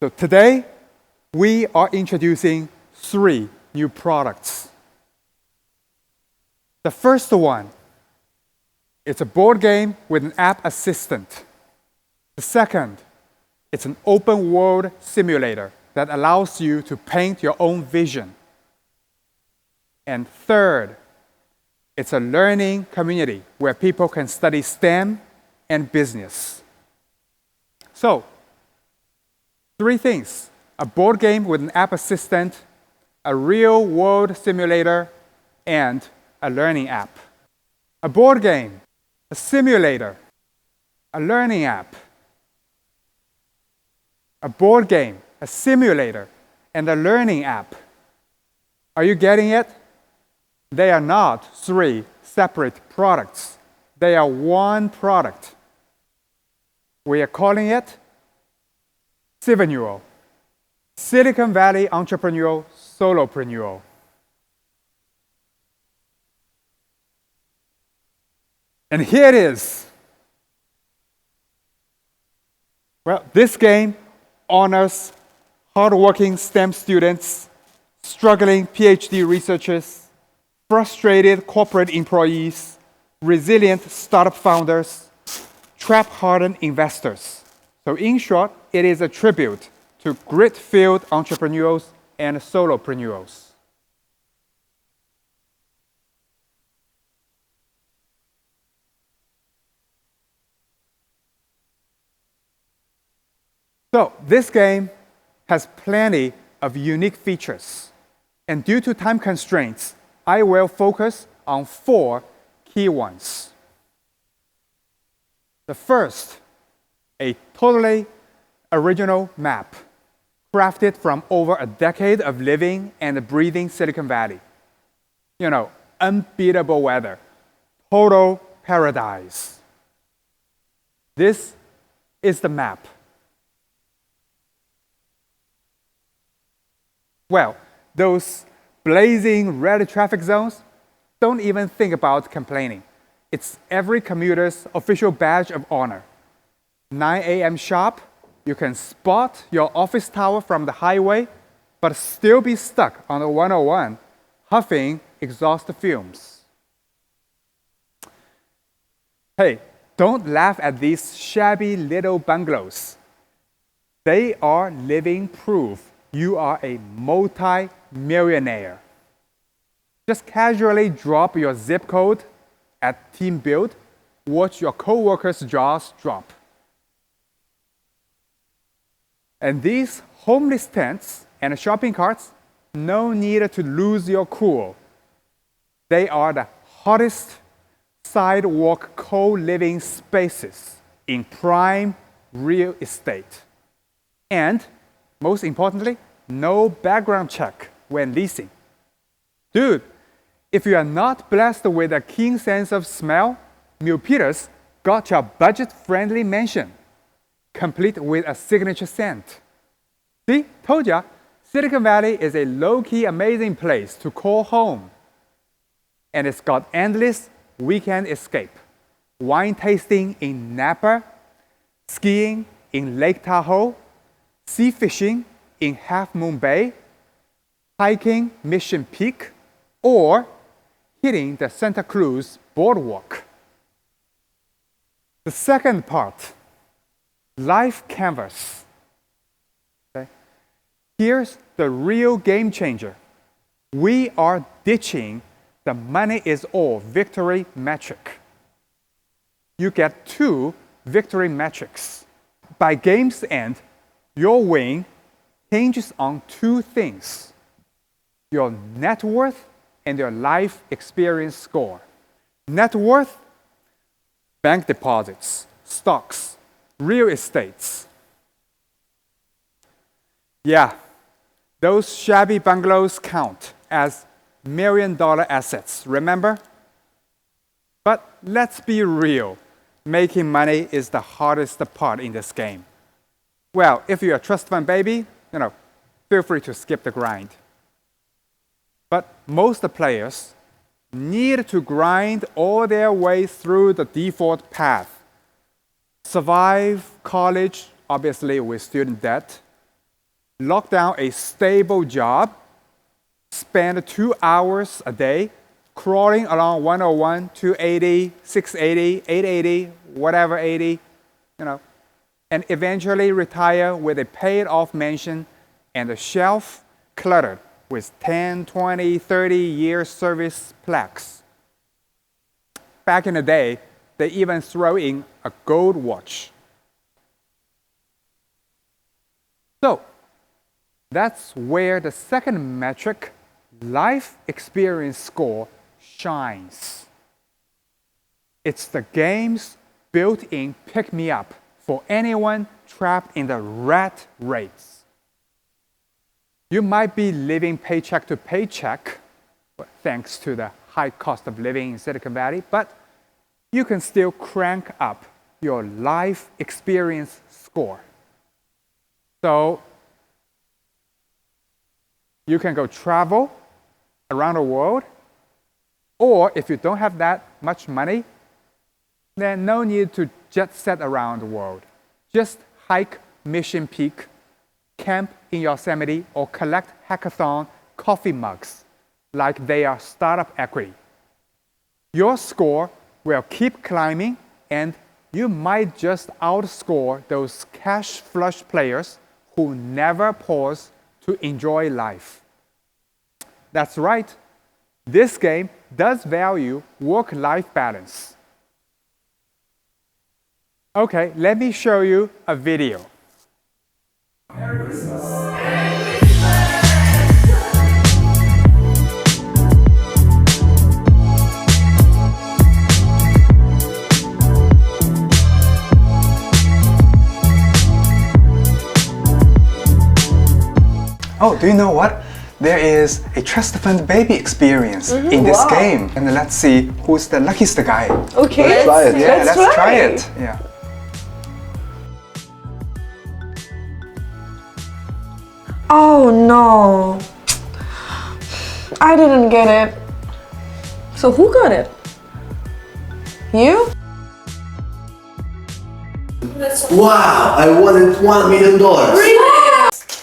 So today, we are introducing 3 new products. The first one, it's a board game with an app assistant. The second, it's an open world simulator that allows you to paint your own vision. And third, it's a learning community where people can study STEM and business. So, 3 things: a board game with an app assistant, a real-world simulator, and a learning app. A board game, a simulator, a learning app. A board game, a simulator, and a learning app. Are you getting it? They are not 3 separate products. They are one product. We are calling it Sivaneur, Silicon Valley Entrepreneurial Solopreneur. And here it is. Well, this game honors hardworking STEM students, struggling PhD researchers, frustrated corporate employees, resilient startup founders, trap-hardened investors. So in short, it is a tribute to grit-filled entrepreneurs and solopreneurs. So this game has plenty of unique features. And due to time constraints, I will focus on 4 key ones. The first, a totally original map, crafted from over a decade of living and breathing Silicon Valley. You know, unbeatable weather, total paradise. This is the map. Well, those blazing red traffic zones, don't even think about complaining. It's every commuter's official badge of honor. 9 a.m. sharp, you can spot your office tower from the highway, but still be stuck on the 101, huffing exhaust fumes. Hey, don't laugh at these shabby little bungalows. They are living proof you are a multi-millionaire. Just casually drop your zip code at team build, watch your coworkers' jaws drop. And these homeless tents and shopping carts, no need to lose your cool. They are the hottest sidewalk co-living spaces in prime real estate. And most importantly, no background check when leasing. Dude, if you are not blessed with a keen sense of smell, Milpitas got your budget-friendly mansion, complete with a signature scent. See, told ya, Silicon Valley is a low-key amazing place to call home. And it's got endless weekend escape. Wine tasting in Napa, skiing in Lake Tahoe, sea fishing in Half Moon Bay, hiking Mission Peak, or hitting the Santa Cruz boardwalk. The second part, life canvas. Okay. Here's the real game changer. We are ditching the money is all victory metric. You get 2 victory metrics. By game's end, your win hinges on 2 things: your net worth and your life experience score. Net worth, bank deposits, stocks, real estates. Yeah, those shabby bungalows count as million-dollar assets, remember? But let's be real, making money is the hardest part in this game. Well, if you're a trust fund baby, feel free to skip the grind. But most players need to grind all their way through the default path. Survive college, obviously with student debt. lock down a stable job, spend 2 hours a day crawling along 101, 280, 680, 880, whatever 80, and eventually retire with a paid-off mansion and a shelf cluttered with 10, 20, 30-year service plaques. Back in the day, they even throw in a gold watch. So, that's where the second metric, life experience score, shines. It's the game's built-in pick-me-up for anyone trapped in the rat race. You might be living paycheck to paycheck, thanks to the high cost of living in Silicon Valley, but you can still crank up your life experience score. So, you can go travel around the world, or if you don't have that much money, then no need to jet set around the world. Just hike Mission Peak, camp in Yosemite, or collect hackathon coffee mugs like they are startup equity. Your score will keep climbing, and you might just outscore those cash flush players who never pause to enjoy life. That's right, this game does value work-life balance. Okay, let me show you a video. Oh, do you know what? There is a trust fund baby experience in this game. And let's see who's the luckiest guy. Okay, let's try it. Yeah, let's try it. Yeah. Oh no, I didn't get it. So who got it? You? Wow, I wanted $1 million. Really?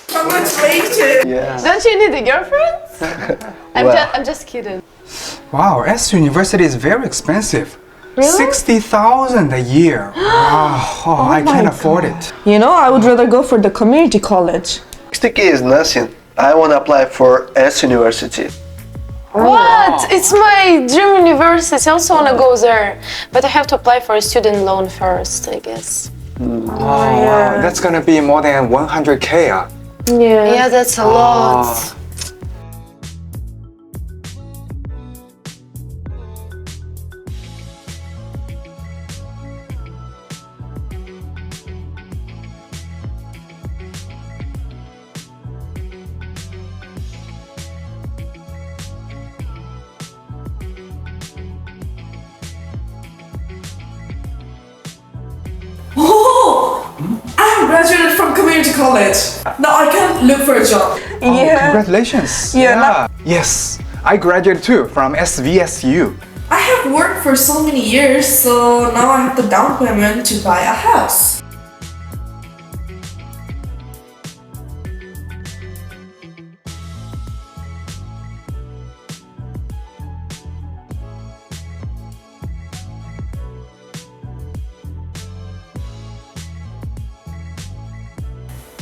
Congratulations! Yeah. Don't you need a girlfriend? I'm just kidding. Wow, S University is very expensive. Really? 60,000 a year. Wow, I can't afford it. You know, I would rather go for the community college. 60K is nothing. I want to apply for S University. What? It's my dream university. I also want to go there. But I have to apply for a student loan first, I guess. Wow, that's gonna be more than 100K. Yeah, that's a lot. I graduated from community college. Now I can look for a job. Congratulations. Yeah. Yes, I graduated too from SVSU. I have worked for so many years, so now I have the down payment to buy a house.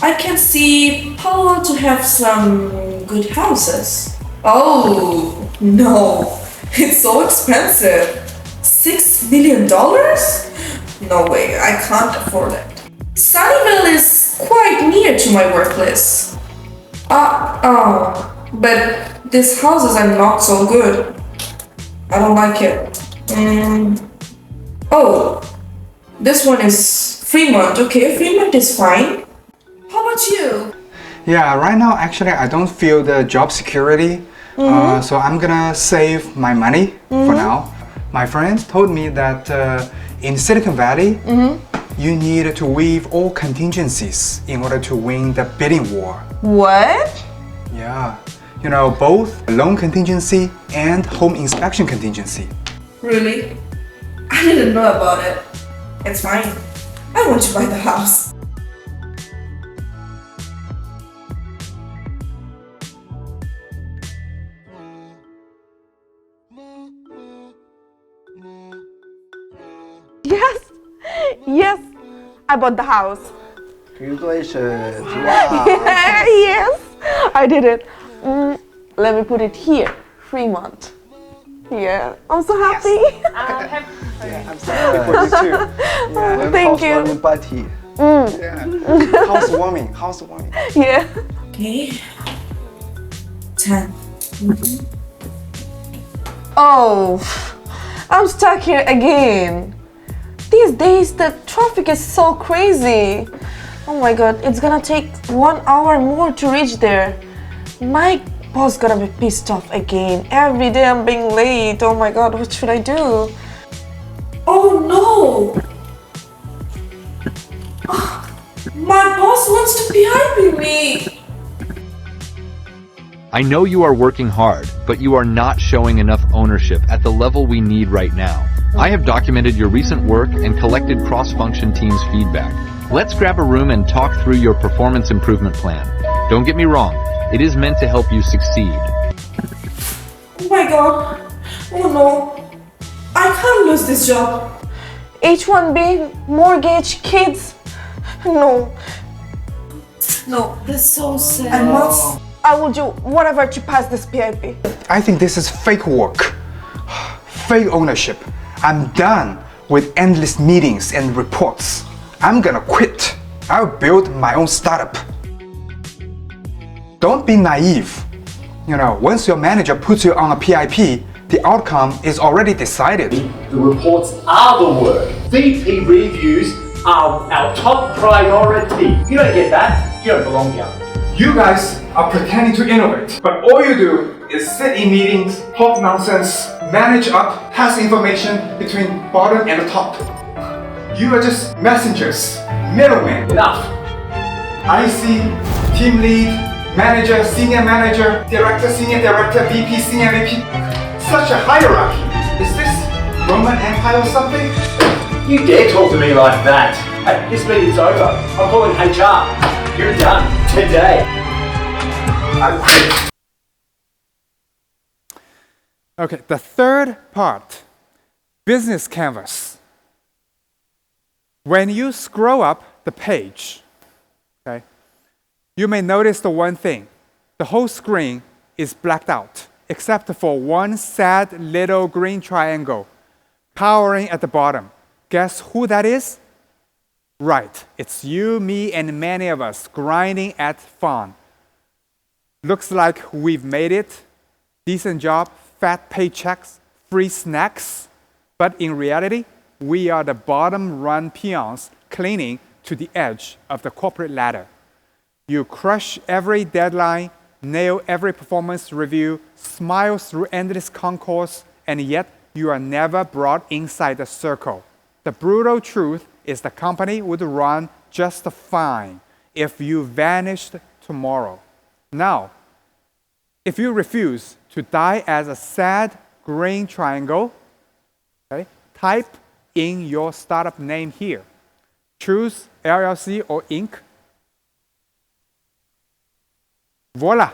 I can see Palo to have some good houses. Oh, no, it's so expensive. $6 million? No way, I can't afford it. Sunnyvale is quite near to my workplace. But these houses are not so good. I don't like it. Oh, this one is Fremont. Okay, Fremont is fine. How about you? Yeah, right now actually I don't feel the job security, so I'm gonna save my money for now. My friends told me that in Silicon Valley, you need to weave all contingencies in order to win the bidding war. What? Yeah, you know, both loan contingency and home inspection contingency. Really? I didn't know about it. It's fine. I want to buy the house. Yes. Yes. I bought the house. Congratulations! Wow! Yes. I did it. Let me put it here. Fremont. Yeah. I'm so happy. I'm so happy for you too. Thank you. Housewarming party. Yeah. Housewarming. Housewarming. Yeah. Okay. 10. Oh, I'm stuck here again. These days the traffic is so crazy. Oh my god, it's gonna take 1 hour more to reach there. My boss gonna be pissed off again. Every day I'm being late. Oh my god, what should I do? Oh no! My boss wants to PIP me! I know you are working hard, but you are not showing enough ownership at the level we need right now. I have documented your recent work and collected cross-function teams' feedback. Let's grab a room and talk through your performance improvement plan. Don't get me wrong, it is meant to help you succeed. Oh my god! Oh no! I can't lose this job! H1B, mortgage, kids. No, No, that's so sad. I must. I will do whatever to pass this PIP. I think this is fake work. Fake ownership. I'm done with endless meetings and reports. I'm gonna quit. I'll build my own startup. Don't be naive. You know, once your manager puts you on a PIP, the outcome is already decided. The reports are the work. VP reviews are our top priority. If you don't get that, you don't belong here. You guys are pretending to innovate, but all you do is sit in meetings, talk nonsense, manage up, pass information between bottom and the top. You are just messengers, middlemen. Enough. IC, team lead, manager, senior manager, director, senior director, VP, senior VP. Such a hierarchy. Is this Roman Empire or something? You dare talk to me like that? Hey, this meeting's over. I'm calling HR. You're done today. I quit. Okay, the third part, business canvas. When you scroll up the page, okay, you may notice the one thing. The whole screen is blacked out, except for one sad little green triangle towering at the bottom. Guess who that is? Right, it's you, me, and many of us grinding at fun. Looks like we've made it. Decent job, fat paychecks, free snacks. But in reality, we are the bottom run peons clinging to the edge of the corporate ladder. You crush every deadline, nail every performance review, smile through endless concourse, and yet you are never brought inside the circle. The brutal truth is the company would run just fine if you vanished tomorrow. Now, if you refuse to die as a sad green triangle, okay, type in your startup name here. Choose LLC or Inc. Voila!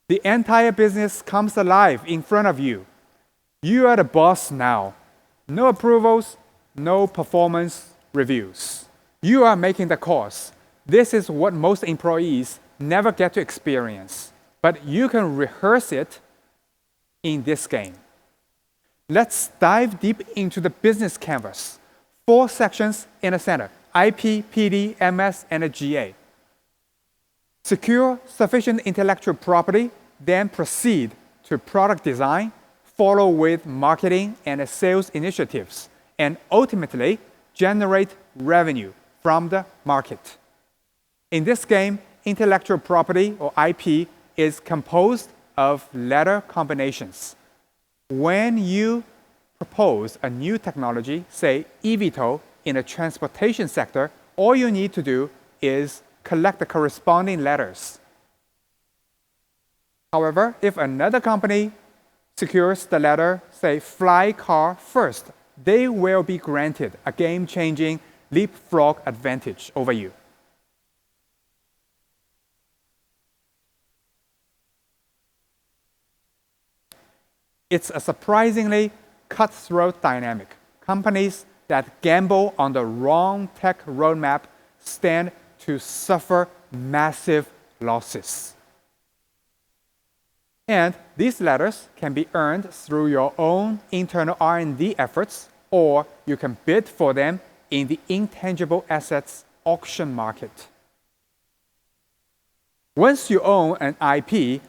The entire business comes alive in front of you. You are the boss now. No approvals, no performance reviews. You are making the calls. This is what most employees never get to experience, but you can rehearse it in this game. Let's dive deep into the business canvas. 4 sections in the center: IP, PD, MS, and a GA. Secure sufficient intellectual property, then proceed to product design, follow with marketing and sales initiatives, and ultimately generate revenue from the market. In this game, intellectual property, or IP, is composed of letter combinations. When you propose a new technology, say eVTOL, in the transportation sector, all you need to do is collect the corresponding letters. However, if another company secures the letter, say fly car first, they will be granted a game-changing leapfrog advantage over you. It's a surprisingly cutthroat dynamic. Companies that gamble on the wrong tech roadmap stand to suffer massive losses. And these letters can be earned through your own internal R&D efforts, or you can bid for them in the intangible assets auction market. Once you own an IP,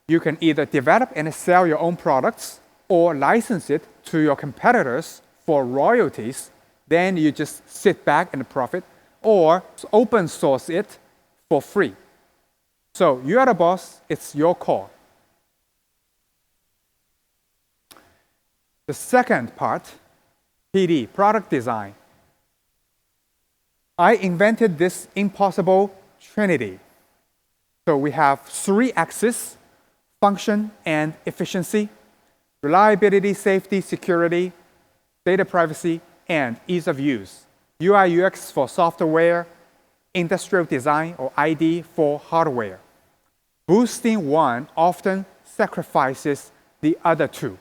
you can either develop and sell your own products or license it to your competitors for royalties. Then you just sit back and profit, or open source it for free. So you are the boss, it's your call. The second part, PD, product design. I invented this impossible trinity. So we have 3 axes: function and efficiency, reliability, safety, security, data privacy, and ease of use. UI UX for software, industrial design or ID for hardware. Boosting one often sacrifices the other 2.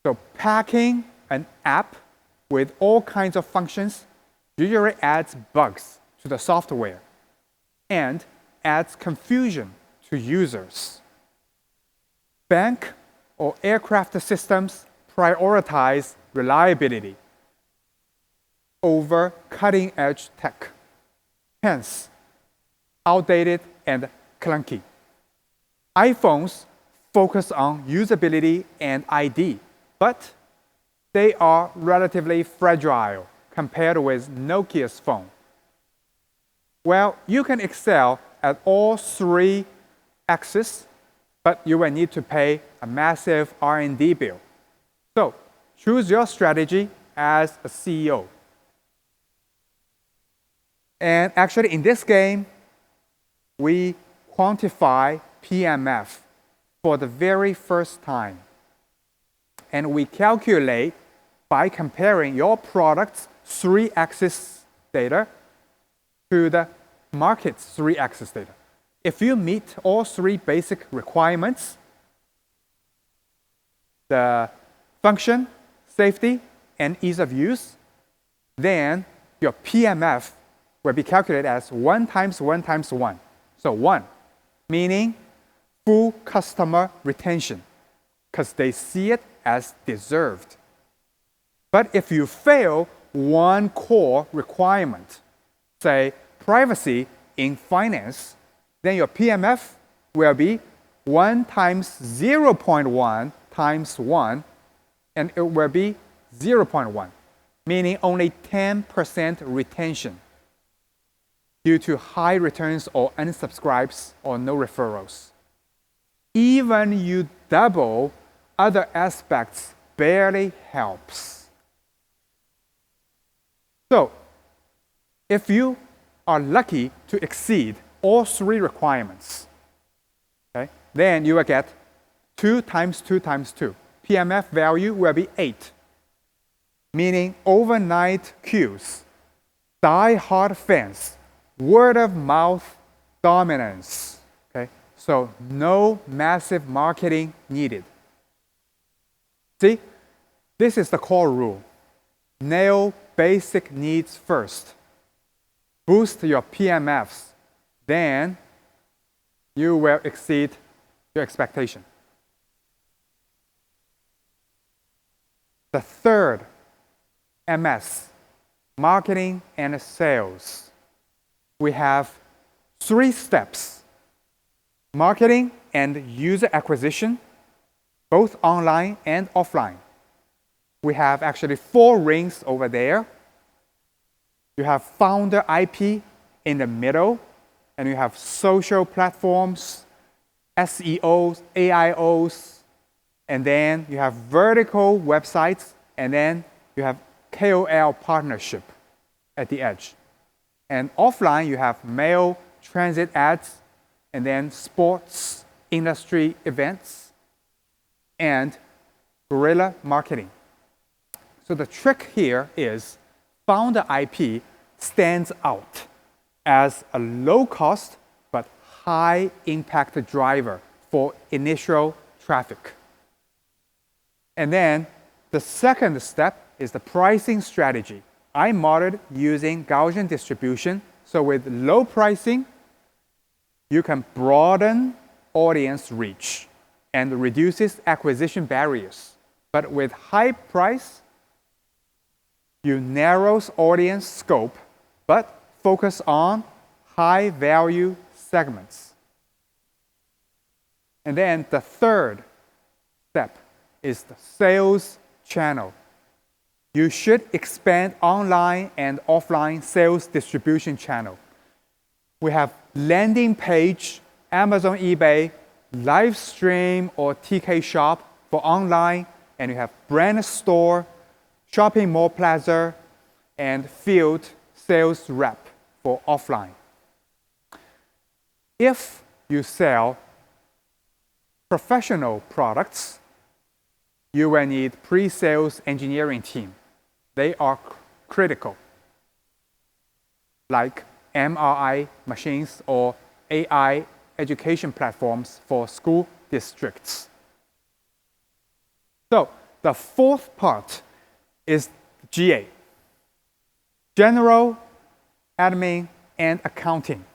So packing an app with all kinds of functions usually adds bugs to the software and adds confusion to users. Bank or aircraft systems prioritize reliability over cutting-edge tech, hence outdated and clunky. iPhones focus on usability and ID, but they are relatively fragile compared with Nokia's phone. Well, you can excel at all 3 axes, but you will need to pay a massive R&D bill. So choose your strategy as a CEO. And actually, in this game, we quantify PMF for the very first time. And we calculate by comparing your product's 3-axis data to the market's 3-axis data. If you meet all 3 basic requirements, the function, safety, and ease of use, then your PMF will be calculated as 1 times 1 times 1. So 1, meaning full customer retention, because they see it as deserved. But if you fail one core requirement, say privacy in finance, then your PMF will be 1 times 0.1 times 1, and it will be 0.1, meaning only 10% retention due to high returns or unsubscribes or no referrals. Even you double other aspects barely helps. So, if you are lucky to exceed all 3 requirements, okay, then you will get 2 times 2 times 2. PMF value will be 8, meaning overnight queues, die-hard fans, word-of-mouth dominance. Okay? So no massive marketing needed. See, this is the core rule. Nail basic needs first. Boost your PMFs, then you will exceed your expectation. The third, MS, marketing and sales. We have 3 steps: marketing and user acquisition, both online and offline. We have actually 4 rings over there. You have founder IP in the middle, and you have social platforms, SEOs, AIOs, and then you have vertical websites, and then you have KOL partnership at the edge. And offline, you have mail, transit ads, and then sports, industry events, and guerrilla marketing. So the trick here is founder IP stands out as a low-cost but high-impact driver for initial traffic. And then the second step is the pricing strategy. I modeled using Gaussian distribution. So with low pricing, you can broaden audience reach and reduces acquisition barriers. But with high price, you narrows audience scope, but focus on high value segments. And then the third step is the sales channel. You should expand online and offline sales distribution channel. We have landing page, Amazon, eBay, live stream or TK Shop for online, and you have brand store, shopping mall plaza, and field sales rep for offline. If you sell professional products, you will need pre-sales engineering team. They are critical, like MRI machines or AI education platforms for school districts. So the fourth part is GA, General, Admin, and Accounting.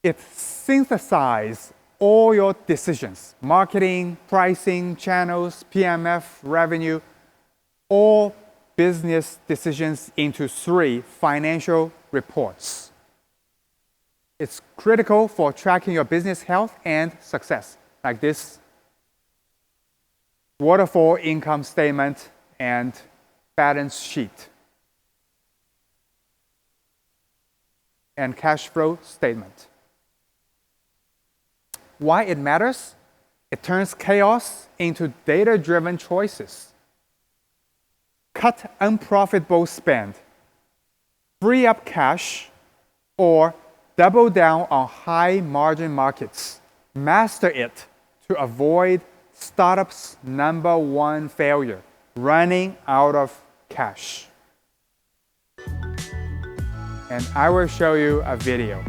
It synthesizes all your decisions, marketing, pricing, channels, PMF, revenue, all business decisions into 3 financial reports. It's critical for tracking your business health and success, like this waterfall income statement and balance sheet and cash flow statement. Why it matters? It turns chaos into data-driven choices. Cut unprofitable spend, free up cash, or double down on high-margin markets. Master it to avoid startup's #1 failure, running out of cash. And I will show you a video.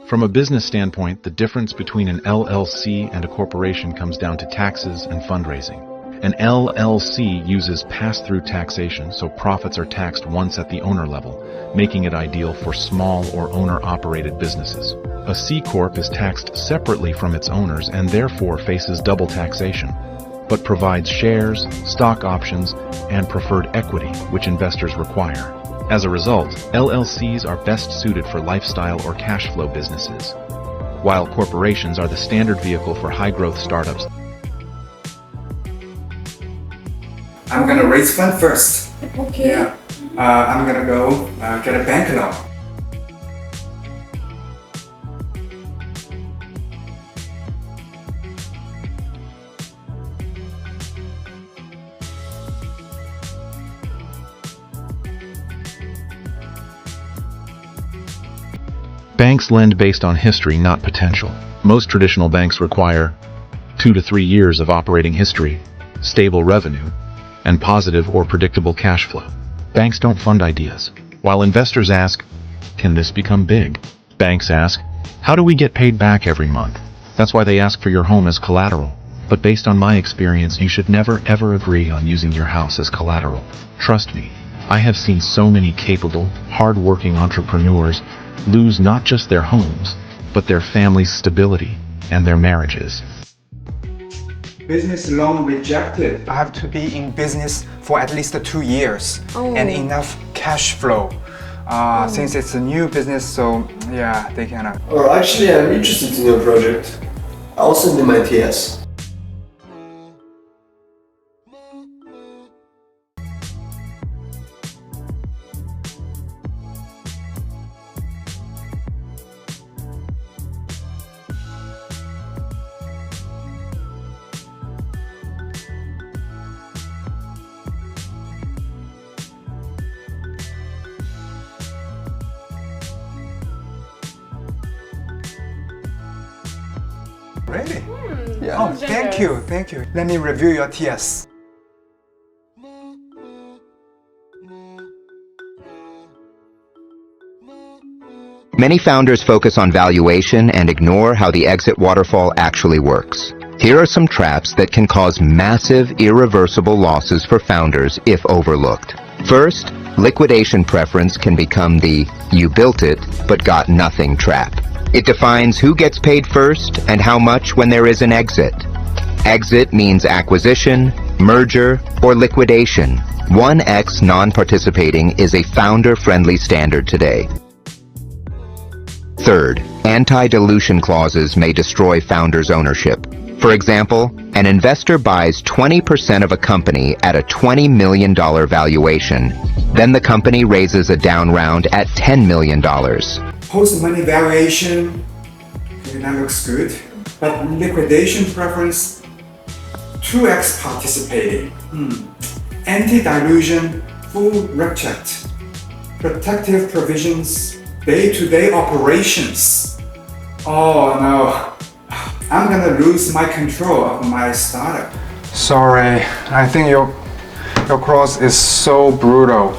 From a business standpoint, the difference between an LLC and a corporation comes down to taxes and fundraising. An LLC uses pass-through taxation, so profits are taxed once at the owner level, making it ideal for small or owner-operated businesses. A C Corp is taxed separately from its owners and therefore faces double taxation, but provides shares, stock options, and preferred equity, which investors require. As a result, LLCs are best suited for lifestyle or cash flow businesses, while corporations are the standard vehicle for high-growth startups. I'm gonna raise fund first. Okay. Yeah. I'm gonna go get a bank loan. Banks lend based on history, not potential. Most traditional banks require 2 to 3 years of operating history, stable revenue, and positive or predictable cash flow. Banks don't fund ideas. While investors ask, can this become big? Banks ask, how do we get paid back every month? That's why they ask for your home as collateral. But based on my experience, you should never ever agree on using your house as collateral. Trust me, I have seen so many capable, hard-working entrepreneurs lose not just their homes, but their family's stability and their marriages. Business loan rejected. I have to be in business for at least 2 years and enough cash flow. Since it's a new business, so yeah, they cannot. Or actually, I'm interested in your project. I'll send you my TS. Really? Yeah. Oh, thank you, thank you. Let me review your TS. Many founders focus on valuation and ignore how the exit waterfall actually works. Here are some traps that can cause massive, irreversible losses for founders if overlooked. First, liquidation preference can become the "you built it, but got nothing" trap. It defines who gets paid first and how much when there is an exit. Exit means acquisition, merger, or liquidation. 1x non-participating is a founder-friendly standard today. Third, anti-dilution clauses may destroy founders' ownership. For example, an investor buys 20% of a company at a $20 million valuation. Then the company raises a down round at $10 million. Post-money valuation, that looks good. But liquidation preference, 2x participating. Anti-dilution, full reject. Protective provisions, day-to-day operations. Oh no, I'm gonna lose my control of my startup. Sorry, I think your clause is so brutal.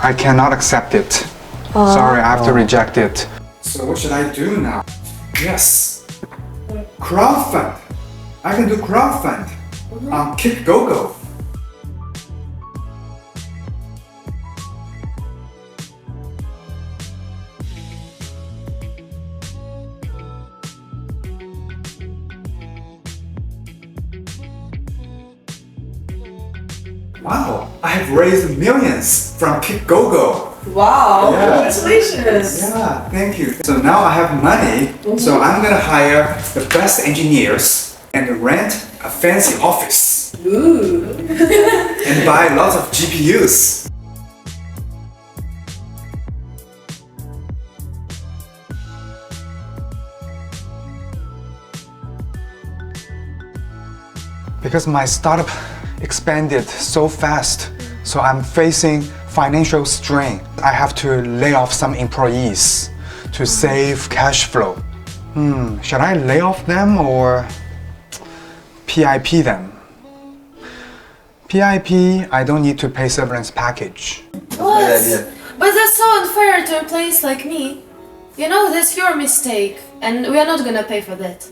I cannot accept it. Sorry, I have to reject it. So what should I do now? Yes, crowdfund. I can do crowdfund on Kickgogo. Wow, I have raised millions from Kickgogo. Wow, Yeah. congratulations. Yeah, thank you. So now I have money, so I'm gonna hire the best engineers and rent a fancy office. Ooh. And buy lots of GPUs. Because my startup expanded so fast, so I'm facing financial strain. I have to lay off some employees to save cash flow. Should I lay off them or PIP them? PIP, I don't need to pay severance package. What? idea. But that's so unfair to employees like me. You know, that's your mistake, and we are not gonna pay for that.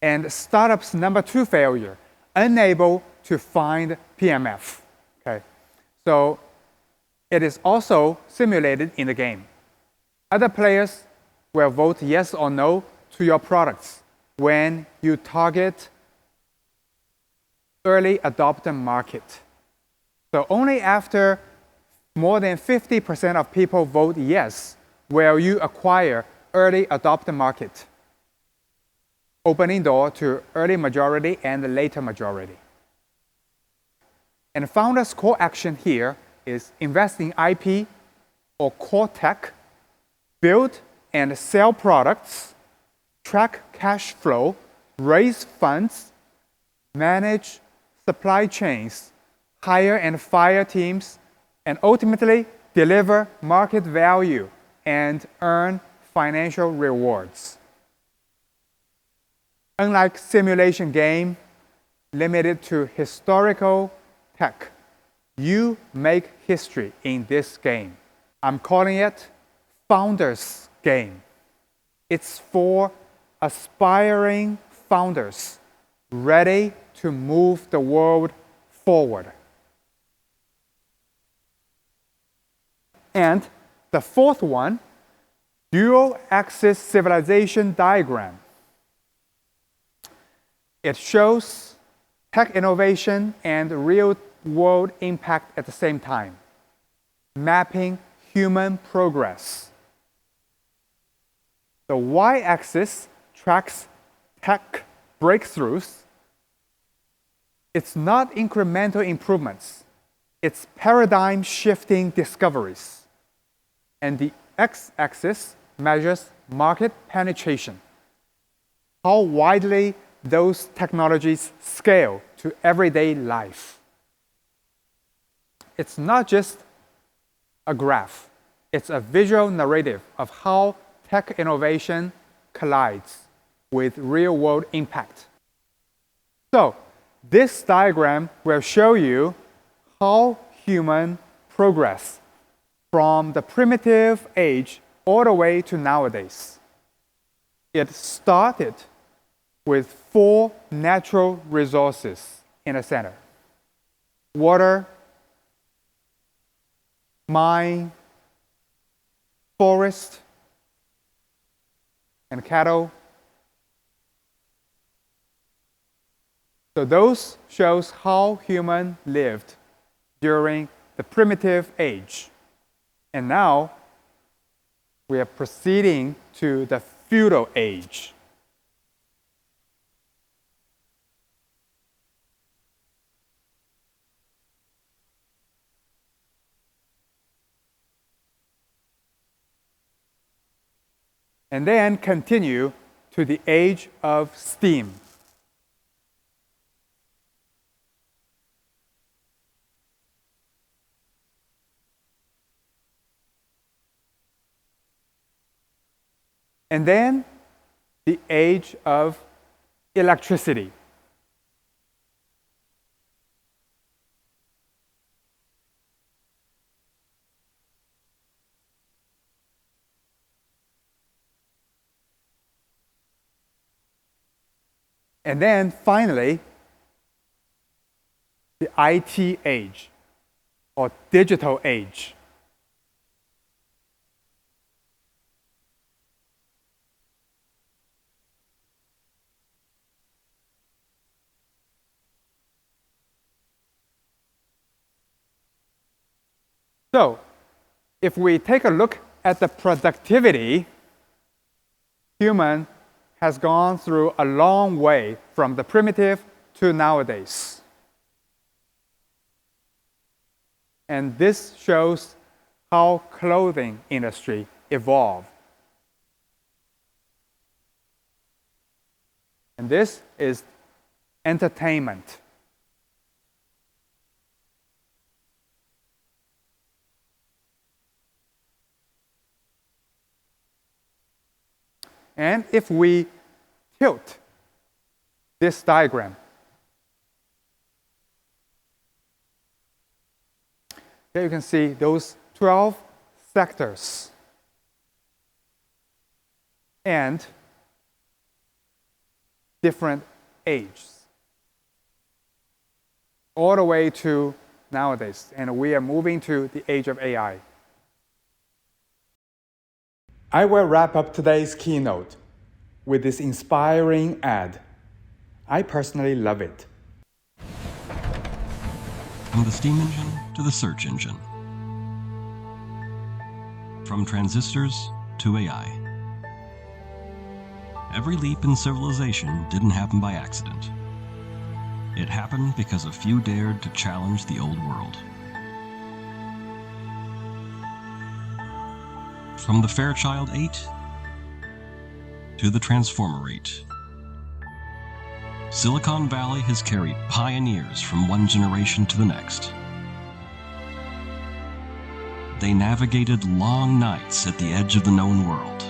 And startup's number 2 failure, unable to find PMF. Okay, so it is also simulated in the game. Other players will vote yes or no to your products when you target early adopter market. So only after more than 50% of people vote yes will you acquire early adopter market, opening door to early majority and later majority. And founders' core action here is invest in IP or core tech, build and sell products, track cash flow, raise funds, manage supply chains, hire and fire teams, and ultimately deliver market value and earn financial rewards. Unlike simulation game limited to historical tech, you make history in this game. I'm calling it Founders Game. It's for aspiring founders ready to move the world forward. And the fourth one, dual-axis civilization diagram. It shows tech innovation and real-world impact at the same time, mapping human progress. The y-axis tracks tech breakthroughs. It's not incremental improvements. It's paradigm-shifting discoveries. And the x-axis measures market penetration, how widely those technologies scale to everyday life. It's not just a graph. It's a visual narrative of how tech innovation collides with real-world impact. So, This diagram will show you how human progress from the primitive age all the way to nowadays. It started with 4 natural resources in the center: water, mine, forest, and cattle. So those shows how human lived during the primitive age. And now we are proceeding to the feudal age. And then continue to the age of steam. And then the age of electricity. And then finally, the IT age, or digital age. So, if we take a look at the productivity, human has gone through a long way from the primitive to nowadays. And this shows how clothing industry evolved. And this is entertainment. And if we tilt this diagram, here you can see those 12 sectors and different ages, all the way to nowadays. And we are moving to the age of AI. I will wrap up today's keynote with this inspiring ad. I personally love it. From the steam engine to the search engine. From transistors to AI. Every leap in civilization didn't happen by accident. It happened because a few dared to challenge the old world. From the Fairchild 8 to the Transformer 8. Silicon Valley has carried pioneers from one generation to the next. They navigated long nights at the edge of the known world.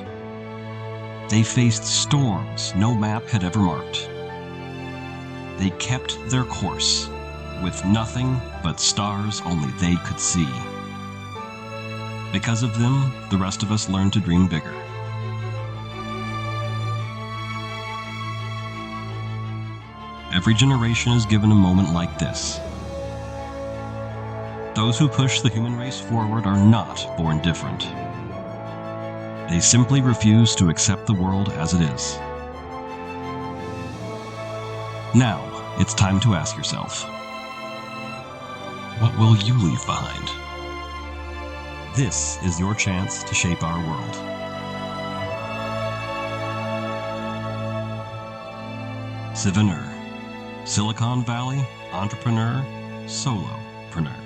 They faced storms no map had ever marked. They kept their course with nothing but stars only they could see. Because of them, the rest of us learned to dream bigger. Every generation is given a moment like this. Those who push the human race forward are not born different. They simply refuse to accept the world as it is. Now, it's time to ask yourself, what will you leave behind? This is your chance to shape our world. Sivaneur, Silicon Valley entrepreneur, solopreneur.